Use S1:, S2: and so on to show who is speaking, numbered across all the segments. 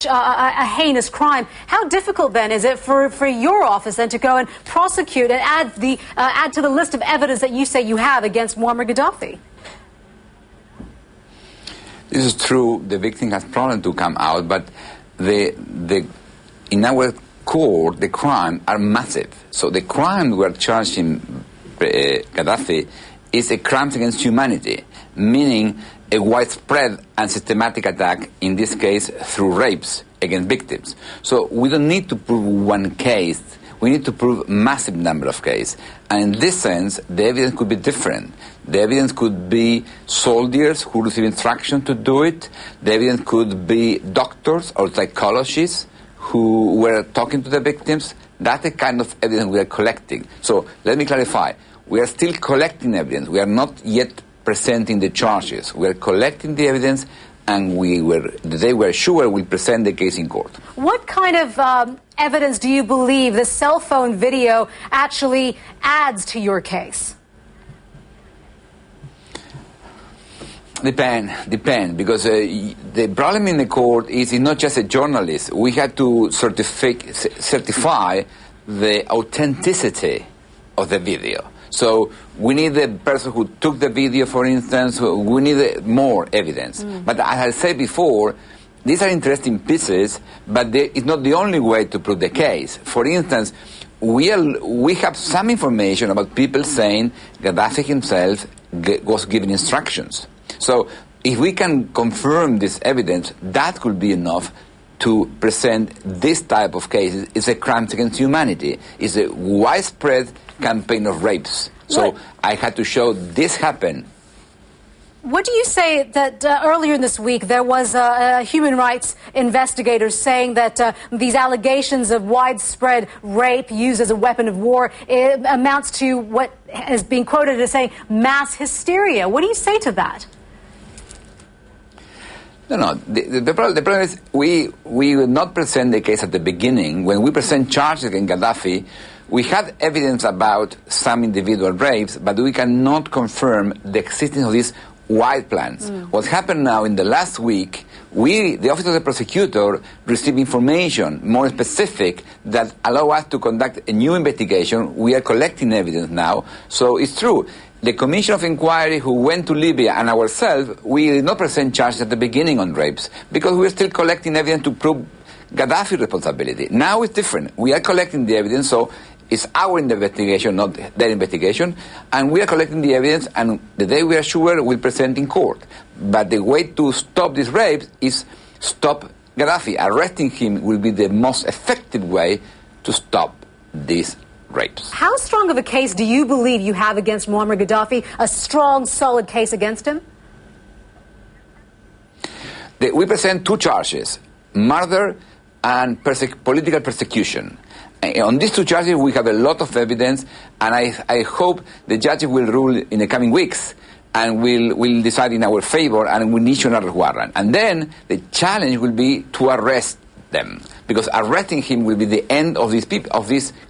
S1: A heinous crime. How difficult then is it for your office then to go and prosecute and add to the list of evidence that you say you have against Muammar Gaddafi?
S2: This is true. The victim has problem to come out, but in our court the crime are massive. So the crime we are charging Gaddafi is a crime against humanity, meaning a widespread and systematic attack, in this case through rapes against victims. So we don't need to prove one case, we need to prove massive number of cases. And in this sense, the evidence could be different. The evidence could be soldiers who receive instruction to do it. The evidence could be doctors or psychologists who were talking to the victims. That's the kind of evidence we are collecting. So let me clarify. We are still collecting evidence. We are not yet presenting the charges. We are collecting the evidence, and they were sure we'll present the case in court. What
S1: kind of evidence do you believe the cell phone video actually adds to your case?
S2: Depend, because the problem in the court is it's not just a journalist. We had to certify the authenticity of the video. So we need the person who took the video, for instance. We need more evidence. But as I said before, these are interesting pieces, but it's not the only way to prove the case. For instance, we have some information about people saying Gaddafi himself was given instructions. So if we can confirm this evidence, that could be enough to present this type of cases. It's a crime against humanity. It's a widespread campaign of rapes. So I had to show this happened.
S1: What do you say that earlier this week there was human rights investigators saying that these allegations of widespread rape used as a weapon of war amounts to what is being quoted as saying mass hysteria? What do you say to that?
S2: No. The problem is we will not present the case at the beginning. When we present charges against Gaddafi, we have evidence about some individual rapes, but we cannot confirm the existence of these wide plans. What happened now in the last week, the Office of the Prosecutor, received information more specific that allow us to conduct a new investigation. We are collecting evidence now. So it's true. The Commission of Inquiry who went to Libya and ourselves, we did not present charges at the beginning on rapes because we are still collecting evidence to prove Gaddafi's responsibility. Now it's different. We are collecting the evidence, so it's our investigation, not their investigation, and we are collecting the evidence, and the day we are sure we'll present in court. But the way to stop these rapes is stop Gaddafi. Arresting him will be the most effective way to stop these rapes.
S1: How strong of a case do you believe you have against Muammar Gaddafi? A strong, solid case against him?
S2: We present two charges, murder and political persecution. On these two charges, we have a lot of evidence, and I hope the judges will rule in the coming weeks and will decide in our favor, and we issue another warrant. And then the challenge will be to arrest them, because arresting him will be the end of these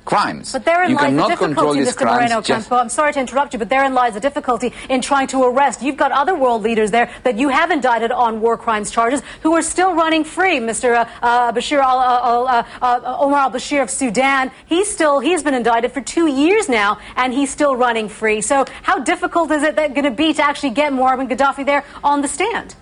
S2: crimes.
S1: But therein lies the difficulty, Mr. Moreno-Ocampo. I'm sorry to interrupt you, but therein lies the difficulty in trying to arrest. You've got other world leaders there that you have indicted on war crimes charges who are still running free. Mr. Omar al-Bashir of Sudan, he's been indicted for 2 years now, and he's still running free. So how difficult is it going to be to actually get Muammar Gaddafi there on the stand?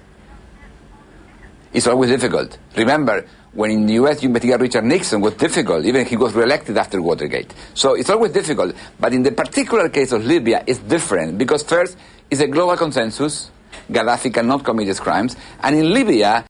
S2: It's always difficult. Remember, when in the U.S. you investigate Richard Nixon, was difficult. Even he was reelected after Watergate. So it's always difficult. But in the particular case of Libya, it's different. Because first, it's a global consensus. Gaddafi cannot commit these crimes. And in Libya,